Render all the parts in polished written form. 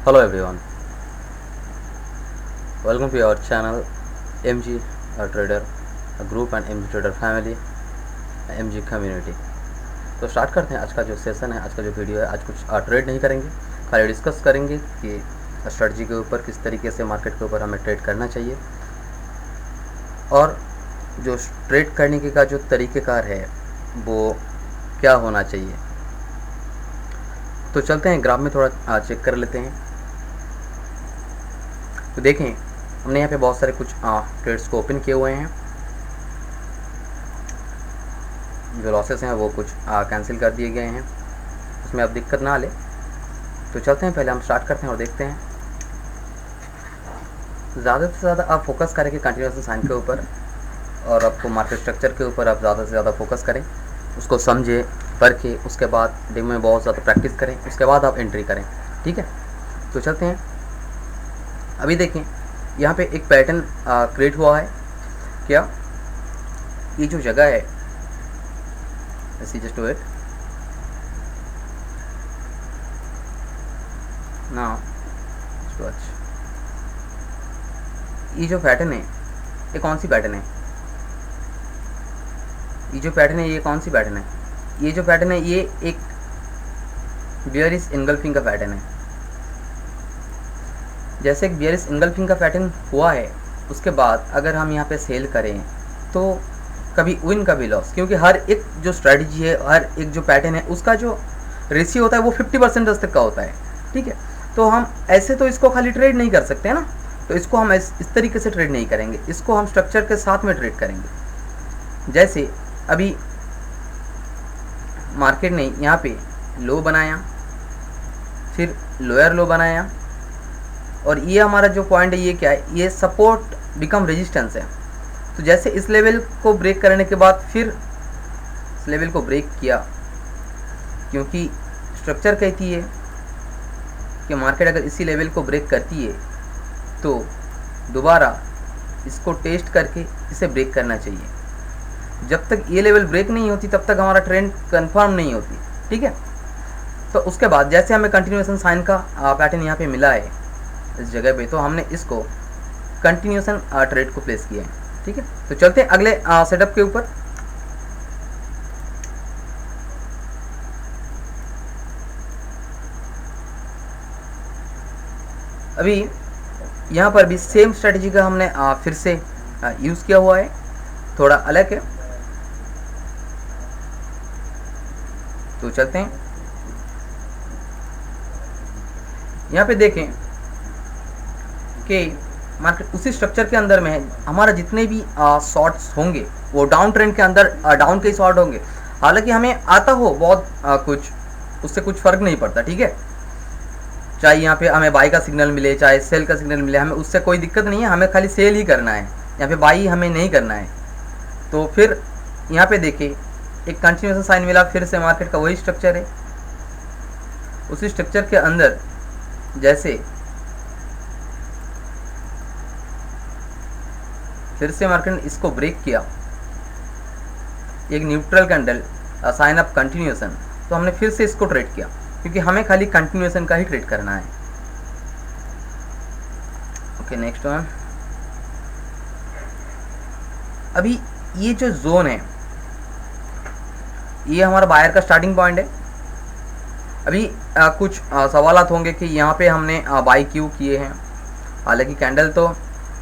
Hello everyone, welcome to our channel MG Trader Group and MG Trader Family, MG Community। तो start करते हैं आज का जो सेशन है, आज का जो वीडियो है। आज कुछ ट्रेड नहीं करेंगे, खाली डिस्कस करेंगे कि स्ट्रेटजी के ऊपर किस तरीके से मार्केट के ऊपर हमें ट्रेड करना चाहिए और जो ट्रेड करने के का जो तरीक़ेकार है वो क्या होना चाहिए। तो चलते हैं ग्राफ में थोड़ा चेक कर लेते हैं। तो देखें, हमने यहाँ पे बहुत सारे कुछ ट्रेड्स को ओपन किए हुए हैं। जो लॉसेस हैं वो कुछ कैंसिल कर दिए गए हैं, उसमें अब दिक्कत ना ले। तो चलते हैं, पहले हम स्टार्ट करते हैं और देखते हैं। ज़्यादा से ज़्यादा आप फोकस करेंगे कंटिन्यूएशन साइन के ऊपर और आपको मार्केट स्ट्रक्चर के ऊपर आप ज़्यादा से ज़्यादा फोकस करें, उसको समझे परखें, उसके बाद डेमो में बहुत ज़्यादा प्रैक्टिस करें, उसके बाद आप एंट्री करें। ठीक है, तो चलते हैं। अभी देखें, यहाँ पे एक पैटर्न क्रिएट हुआ है। क्या ये जो जगह है, जस्ट वेट ना, ये जो पैटर्न है ये कौन सी पैटर्न है? ये जो पैटर्न है ये कौन सी पैटर्न है? ये जो पैटर्न है ये एक बियरिश इनगल्फिंग का पैटर्न है। जैसे एक बियरिश इनगल्फिंग का पैटर्न हुआ है, उसके बाद अगर हम यहाँ पे सेल करें तो कभी विन कभी लॉस, क्योंकि हर एक जो स्ट्रेटजी है, हर एक जो पैटर्न है, उसका जो रेशियो होता है वो 50% तक का होता है। ठीक है, तो हम ऐसे तो इसको खाली ट्रेड नहीं कर सकते हैं ना, तो इसको हम इस तरीके से ट्रेड नहीं करेंगे, इसको हम स्ट्रक्चर के साथ में ट्रेड करेंगे। जैसे अभी मार्केट ने यहाँ पे लो बनाया, फिर लोअर लो बनाया, और ये हमारा जो पॉइंट है ये क्या है? ये सपोर्ट बिकम रेजिस्टेंस है। तो जैसे इस लेवल को ब्रेक करने के बाद फिर इस लेवल को ब्रेक किया, क्योंकि स्ट्रक्चर कहती है कि मार्केट अगर इसी लेवल को ब्रेक करती है तो दोबारा इसको टेस्ट करके इसे ब्रेक करना चाहिए। जब तक ये लेवल ब्रेक नहीं होती तब तक हमारा ट्रेंड कंफर्म नहीं होती। ठीक है, तो उसके बाद जैसे हमें कंटिन्यूएशन साइन का पैटर्न यहाँ पे मिला है इस जगह पे, तो हमने इसको कंटिन्यूएशन ट्रेड को प्लेस किया है। ठीक है, तो चलते हैं अगले सेटअप के ऊपर। अभी यहाँ पर भी सेम स्ट्रेटजी का हमने फिर से यूज़ किया हुआ है, थोड़ा अलग है। तो चलते हैं, यहाँ पे देखें कि मार्केट उसी स्ट्रक्चर के अंदर में है। हमारा जितने भी शॉर्ट्स होंगे वो डाउन ट्रेंड के अंदर डाउन के ही शॉर्ट होंगे। हालांकि हमें आता हो बहुत कुछ, उससे कुछ फ़र्क नहीं पड़ता। ठीक है, चाहे यहाँ पे हमें बाई का सिग्नल मिले चाहे सेल का सिग्नल मिले, हमें उससे कोई दिक्कत नहीं है। हमें खाली सेल ही करना है, यहाँ पे बाई हमें नहीं करना है। तो फिर यहाँ पे देखिए एक कंटिन्यूएशन साइन मिला, फिर से मार्केट का वही स्ट्रक्चर है। उसी स्ट्रक्चर के अंदर जैसे फिर से मार्केट ने इसको ब्रेक किया, एक neutral candle sign up continuation, तो हमने फिर से इसको ट्रेड किया, क्योंकि हमें खाली कंटिन्यूएशन का ही ट्रेड करना है। Okay, next one. अभी ये जो जोन है ये हमारा बायर का स्टार्टिंग पॉइंट है। अभी कुछ सवालात होंगे कि यहाँ पे हमने बाई क्यों किए हैं। हालांकि कैंडल तो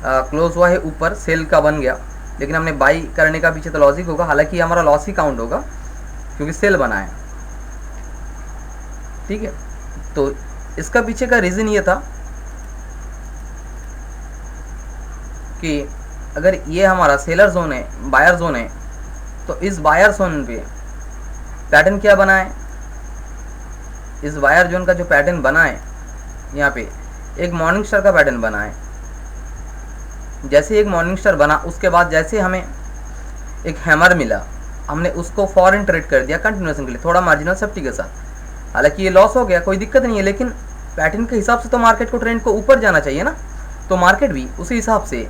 क्लोज हुआ है ऊपर, सेल का बन गया, लेकिन हमने बाई करने का पीछे तो लॉजिक होगा। हालांकि हमारा लॉस ही काउंट होगा क्योंकि सेल बना है। ठीक है, तो इसका पीछे का रीज़न ये था कि अगर ये हमारा सेलर जोन है, बायर जोन है, तो इस बायर जोन पे पैटर्न क्या बना है? इस बायर जोन का जो पैटर्न बना है, यहाँ पे एक मॉर्निंग स्टार का पैटर्न बना है। जैसे एक मॉर्निंग स्टार बना, उसके बाद जैसे हमें एक हैमर मिला, हमने उसको फॉरेन ट्रेड कर दिया कंटिन्यूएशन के लिए, थोड़ा मार्जिनल सेफ्टी के साथ। हालांकि ये लॉस हो गया, कोई दिक्कत नहीं है, लेकिन पैटर्न के हिसाब से तो मार्केट को ट्रेंड को ऊपर जाना चाहिए ना। तो मार्केट भी उसी हिसाब से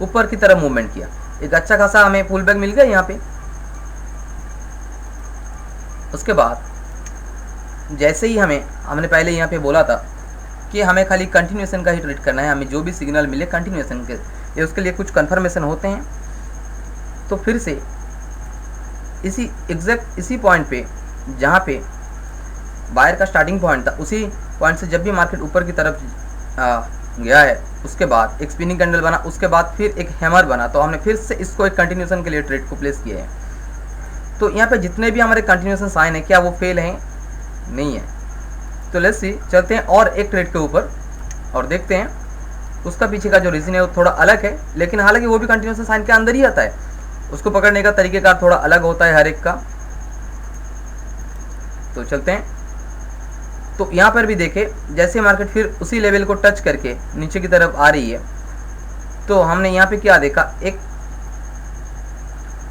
ऊपर की तरफ मूवमेंट किया, एक अच्छा खासा हमें पुल बैक मिल गया यहाँ पे। उसके बाद जैसे ही हमने पहले यहाँ पे बोला था कि हमें खाली कंटिन्यूएशन का ही ट्रेड करना है, हमें जो भी सिग्नल मिले कंटिन्यूएशन के, ये उसके लिए कुछ कन्फर्मेशन होते हैं। तो फिर से इसी एग्जैक्ट इसी पॉइंट पे जहाँ पे बायर का स्टार्टिंग पॉइंट था, उसी पॉइंट से जब भी मार्केट ऊपर की तरफ गया है, उसके बाद एक स्पिनिंग कैंडल बना, उसके बाद फिर एक हैमर बना, तो हमने फिर से इसको एक कंटिन्यूएशन के लिए ट्रेड को प्लेस किया है। तो यहाँ पे जितने भी हमारे कंटिन्यूएशन साइन है, क्या वो फेल हैं? नहीं है। तो लेट्स सी, चलते हैं और एक ट्रेड के ऊपर और देखते हैं उसका पीछे का जो रीज़न है वो थोड़ा अलग है, लेकिन हालांकि वो भी कंटिन्यूएशन साइन के अंदर ही आता है, उसको पकड़ने का तरीक़ेकार थोड़ा अलग होता है हर एक का। तो चलते हैं। तो यहाँ पर भी देखें, जैसे मार्केट फिर उसी लेवल को टच करके नीचे की तरफ आ रही है, तो हमने यहाँ पे क्या देखा, एक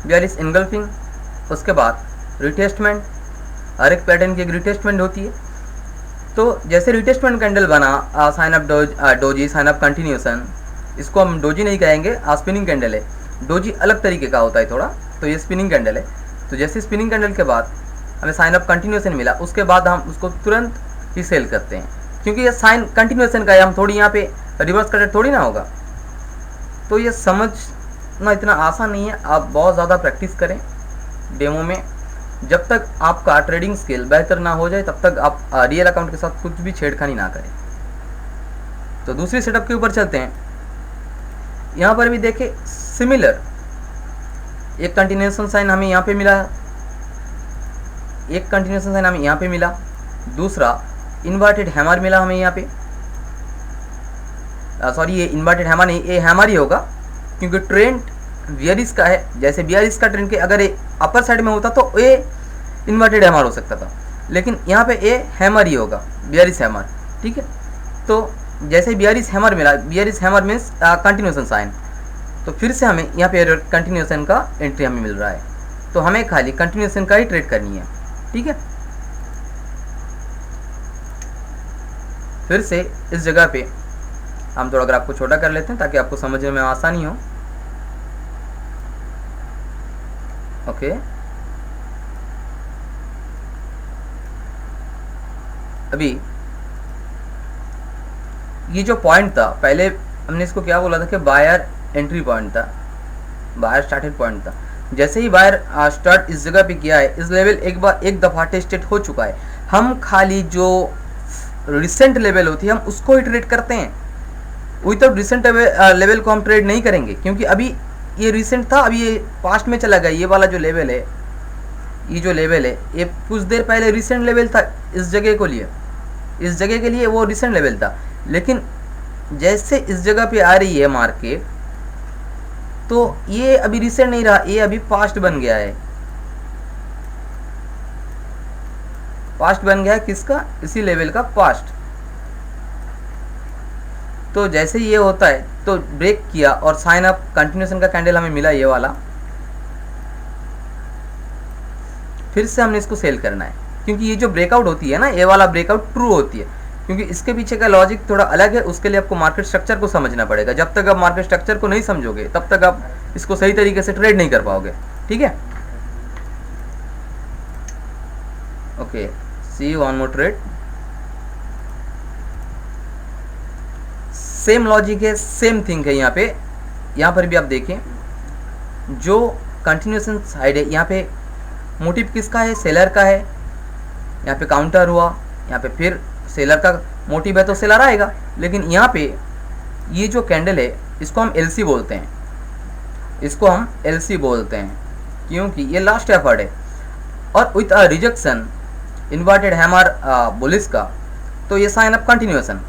बेयरिश एंगल्फिंग, उसके बाद रिटेस्टमेंट, हर एक पैटर्न की एक रिटेस्टमेंट होती है। तो जैसे रिटेस्टमेंट कैंडल बना, sign up doji, sign up continuation, इसको हम डोजी नहीं कहेंगे, स्पिनिंग कैंडल है। डोजी अलग तरीके का होता है थोड़ा, तो ये स्पिनिंग कैंडल है। तो जैसे स्पिनिंग कैंडल के बाद हमें साइन अप कंटिन्यूएशन मिला, उसके बाद हम उसको तुरंत ही सेल करते हैं, क्योंकि ये साइन कंटिन्यूएशन का है, हम थोड़ी यहाँ पे रिवर्स कट थोड़ी ना होगा। तो ये समझना इतना आसान नहीं है, आप बहुत ज़्यादा प्रैक्टिस करें डेमो में। जब तक आपका ट्रेडिंग स्किल बेहतर ना हो जाए, तब तक आप रियल अकाउंट के साथ कुछ भी छेड़खानी ना करें। तो दूसरी सेटअप के ऊपर चलते हैं। यहाँ पर भी देखें, सिमिलर एक कंटिन्यूएशन साइन हमें यहाँ पे मिला, एक कंटिन्यूएशन साइन हमें यहाँ पे मिला, दूसरा इन्वर्टेड हैमर मिला हमें यहाँ पे। सॉरी, ये इन्वर्टेड हैमर नहीं, ये हैमर ही होगा, क्योंकि ट्रेंड बियरिश का है। जैसे बियरिश का ट्रेंड के अगर ये अपर साइड में होता तो ये इन्वर्टेड हैमर हो सकता था, लेकिन यहाँ पे ये हैमर ही होगा, बियरिश हैमर। ठीक है, तो जैसे बियरिश हैमर मिला, bearish hammer means continuation sign, तो फिर से हमें यहाँ पे कंटिन्यूएशन का एंट्री हमें मिल रहा है। तो हमें खाली कंटिन्यूएशन का ही ट्रेड करनी है। ठीक है, फिर से इस जगह पे हम थोड़ा ग्राफ को छोटा कर लेते हैं ताकि आपको समझने में आसानी हो। ओके, अभी ये जो पॉइंट था, पहले हमने इसको क्या बोला था कि बायर एंट्री पॉइंट था, बायर स्टार्टेड पॉइंट था। जैसे ही बायर स्टार्ट इस जगह पे किया है, इस लेवल एक दफ़ा टेस्टेड हो चुका है, हम खाली जो रिसेंट लेवल होती है हम उसको ही ट्रेड करते हैं। विदाउट रिसेंट लेवल को हम ट्रेड नहीं करेंगे, क्योंकि अभी ये रिसेंट था, अभी ये पास्ट में चला गया। ये वाला जो लेवल है, ये जो लेवल है, ये कुछ देर पहले रिसेंट लेवल था इस जगह को लिए, इस जगह के लिए वो रिसेंट लेवल था। लेकिन जैसे इस जगह पे आ रही है मार्केट, तो ये अभी रिसेंट नहीं रहा, ये अभी पास्ट बन गया है। पास्ट बन गया है किसका? इसी लेवल का पास्ट। तो जैसे ये होता है तो ब्रेक किया और साइन अप कंटिन्यूएशन का कैंडल हमें मिला, ये वाला। फिर से हमने इसको सेल करना है, क्योंकि ये जो ब्रेकआउट होती है ना, ये वाला ब्रेकआउट ट्रू होती है, क्योंकि इसके पीछे का लॉजिक थोड़ा अलग है। उसके लिए आपको मार्केट स्ट्रक्चर को समझना पड़ेगा। जब तक आप मार्केट स्ट्रक्चर को नहीं समझोगे, तब तक आप इसको सही तरीके से ट्रेड नहीं कर पाओगे। ठीक है, okay, see one more trade. Same logic है, सेम थिंग है यहाँ पे। यहाँ पर भी आप देखें, जो कंटिन्यूएशन साइड है, यहाँ पे मोटिव किसका है? सेलर का है। यहाँ पे काउंटर हुआ, यहाँ पे फिर सेलर का मोटिव है तो सेलर आएगा। लेकिन यहाँ पे ये जो कैंडल है, इसको हम एलसी बोलते हैं, इसको हम एलसी बोलते हैं, क्योंकि ये लास्ट एफर्ट है और with a rejection inverted hammer bullish का, तो ये साइन अप कंटिन्यूएशन।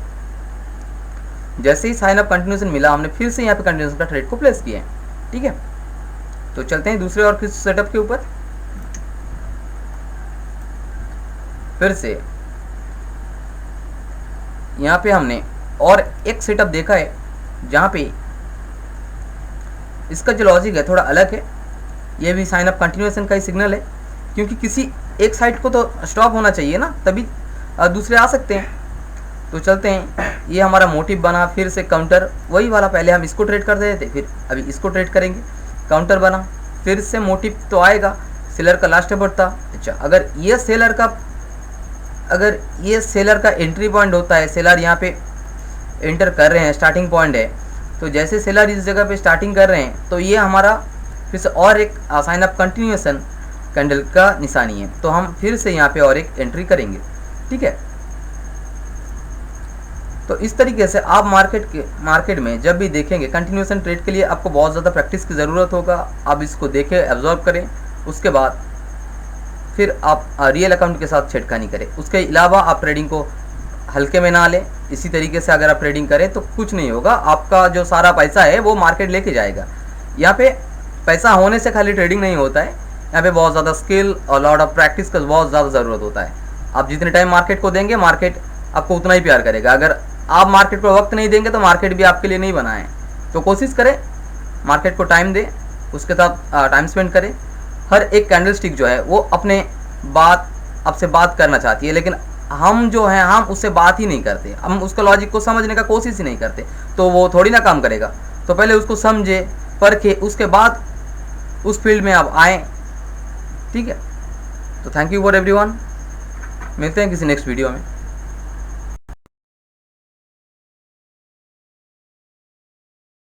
जैसे ही साइन अप कंटिन्यूएशन मिला, हमने फिर से यहाँ पे कंटिन्यूएशन का ट्रेड को प्लेस किया है। ठीक है, तो चलते हैं दूसरे और किस सेटअप के ऊपर। फिर से यहाँ पे हमने और एक सेटअप देखा है, जहाँ पे इसका जो लॉजिक है थोड़ा अलग है। ये भी साइन अप कंटिन्यूएशन का ही सिग्नल है, क्योंकि किसी एक साइड को तो स्टॉप होना चाहिए ना, तभी दूसरे आ सकते हैं। तो चलते हैं, ये हमारा मोटिव बना, फिर से काउंटर, वही वाला, पहले हम इसको ट्रेड कर रहे थे, फिर अभी इसको ट्रेड करेंगे। काउंटर बना, फिर से मोटिव तो आएगा, सेलर का लास्ट एफर्ट था। अच्छा, अगर ये सेलर का अगर ये सेलर का एंट्री पॉइंट होता है, सेलर यहाँ पे एंटर कर रहे हैं, स्टार्टिंग पॉइंट है, तो जैसे सेलर इस जगह पे स्टार्टिंग कर रहे हैं तो ये हमारा फिर से और एक साइन ऑफ कंटिन्यूएशन कैंडल का निशानी है, तो हम फिर से यहाँ पे और एक एंट्री करेंगे। ठीक है, तो इस तरीके से आप मार्केट में जब भी देखेंगे कंटिन्यूएशन ट्रेड के लिए आपको बहुत ज़्यादा प्रैक्टिस की ज़रूरत होगा। आप इसको देखें, एब्जॉर्व करें, उसके बाद फिर आप रियल अकाउंट के साथ छेड़खानी करें। उसके अलावा आप ट्रेडिंग को हल्के में ना लें। इसी तरीके से अगर आप ट्रेडिंग करें तो कुछ नहीं होगा, आपका जो सारा पैसा है वो मार्केट लेके जाएगा। यहाँ पे पैसा होने से खाली ट्रेडिंग नहीं होता है, यहाँ पे बहुत ज़्यादा स्किल और लॉट ऑफ प्रैक्टिस का बहुत ज़्यादा ज़रूरत होता है। आप जितने टाइम मार्केट को देंगे, मार्केट आपको उतना ही प्यार करेगा। अगर आप मार्केट को वक्त नहीं देंगे तो मार्केट भी आपके लिए नहीं बना है। तो कोशिश करें मार्केट को टाइम दें, उसके साथ टाइम स्पेंड करें। हर एक कैंडलस्टिक जो है वो अपने आपसे बात करना चाहती है, लेकिन हम जो हैं हम उससे बात ही नहीं करते, हम उसका लॉजिक को समझने का कोशिश ही नहीं करते, तो वो थोड़ी ना काम करेगा। तो पहले उसको समझे, परखे, उसके बाद उस फील्ड में आप आएँ। ठीक है, तो थैंक यू फॉर एवरीवन, मिलते हैं किसी नेक्स्ट वीडियो में।